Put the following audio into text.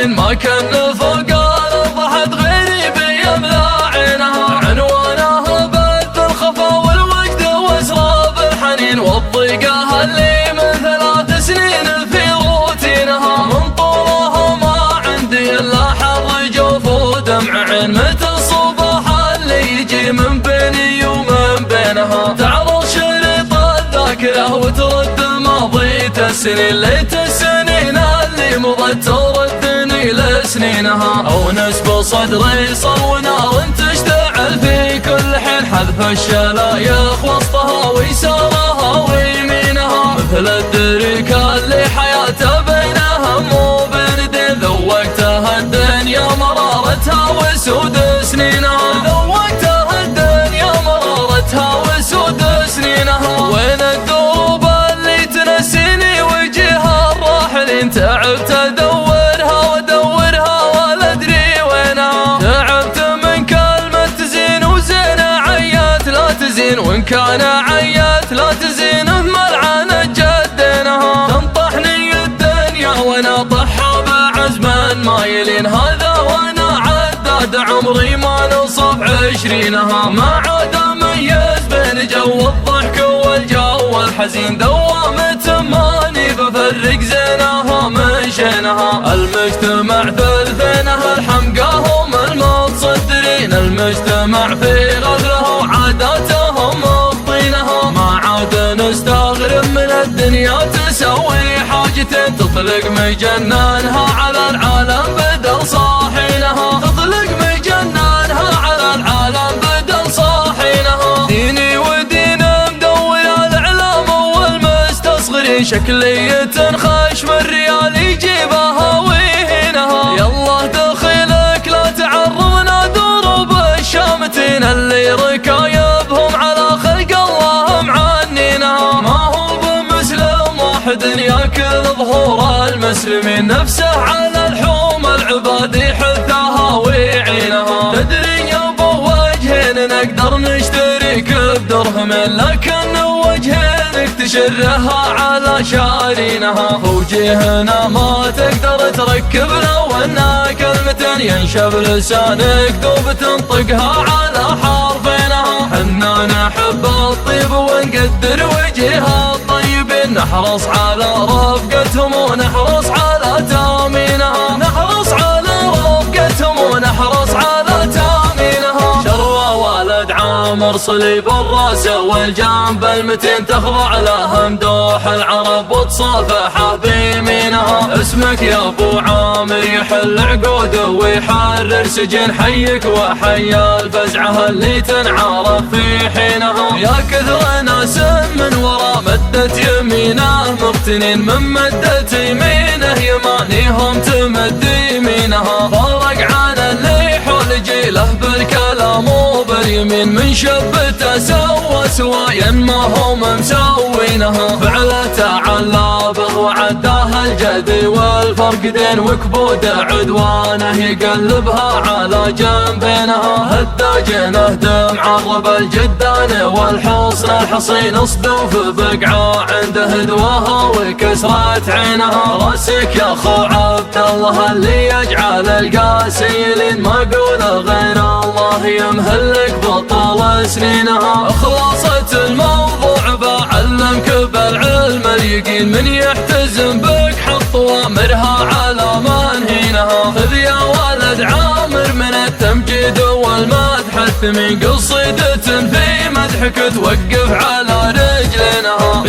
سنين ما كان فوق الأرض أحد غيري يملى عينها. عنوانها بث الخفا والوجد واسراب الحنين والضيقة اللي من 3 سنين في روتينها. من طولها ما عندي إلا حر جوف ودمع عين متى الصباح اللي يجي من بيني ومن بينها. تعرض شريط الذاكرة وترد ماضيت السنين، ليت السنين اللي مضت تردني لسنينها. أو نسب صدري صو نار تشتعل في كل حين، حذف الشلايخ وسطها ويسارها ويمينها. مثل الدريكة اللي حياته بين هم وبين دين، ذوقتها الدنيا مرارتها وسود سنينها. ذوقتها الدنيا مرارتها وسود سنينها. وين الدروب اللي تنسيني وجهها الراحلين، تعبت ادورها وادورها ولا ادري وينها. تعبت من كلمة تزين وزين عيات لا تزين، وان كان عيات لا تزين بملعنة جدينها. تنطحني الدنيا وانا طحها بعزم مايلين، هذا وانا عداد عمري ما نصف 20. ما عاد اميز بين جو الضحك والجو الحزين، دوامة ماني بفرق زينها من شينها. المجتمع ثلثينها الحمقى هم المتصدرين، المجتمع في غدرها وعاداتهم مبطينها. ما عاد نستغرب من الدنيا تسوي حاجتين، تطلق مجنانها على العالم بدل صاحينها. تطلق مجنانها على العالم بدل صاحينها. ديني ودين مدور الاعلام والمستصغرين، شكلية خشم الريال يجيبها ويهينها. يالله دخيلك لا تعرضنا دروب الشامتين، اللي ركايبهم على خلق الله معنينها. ما هو بمسلم واحد ياكل ظهور المسلمين، نفسه على لحوم العباد يحثها ويعينها. تدري يا ابو وجهين نقدر نشتريك بدرهمين، لكن وجهينك تشرها على شارينها. وجهنا ما تقدر تركبنا وانا كلمتين، ينشب لسانك دوب تنطقها على حرفينها. حنا نحب الطيب ونقدر وجهها الطيبين، نحرص على رفقتهم ونحرص على تامينها. نحرص على رفقتهم ونحرص على تامينها. شروى والد عامر صليب الراس والجنب المتين، تخضع له مدوح العرب وتصافحه بيمينها. اسمك يا ابو عامر يحل عقوده ويحرر سجن، حيك وحي الفزعه اللي تنعرف في حينها. يا كثر ناس من ورا مدة يمينه مقتنين، من مدة يمينه يمانيهم تمد يمينها. فرق عن اللي حول جيله بالكلام وباليمين، من شبته سوى سوايا ما هم مسوينها. فعلته علابغ وعداه الجدي والفرقدين، وكبود عدوانه يقلبها على جنبينها. هداجنه معرب الجدان والحصن الحصين، اصدوف بقعه عنده هدوها وكسرت عينها. راسك يا اخو عبد الله اللي يجعل القاسيلين، ما اقول غير الله يمهلك بطول سنينها. خلاصة الموضوع بعلمك بالعلم اليقين، من يحتزم بك حط وامرها على منهينها. خذ يا ولد عامر من التمجيد والمدح الثمين، قصيدة في مدحك توقف على رجلينها.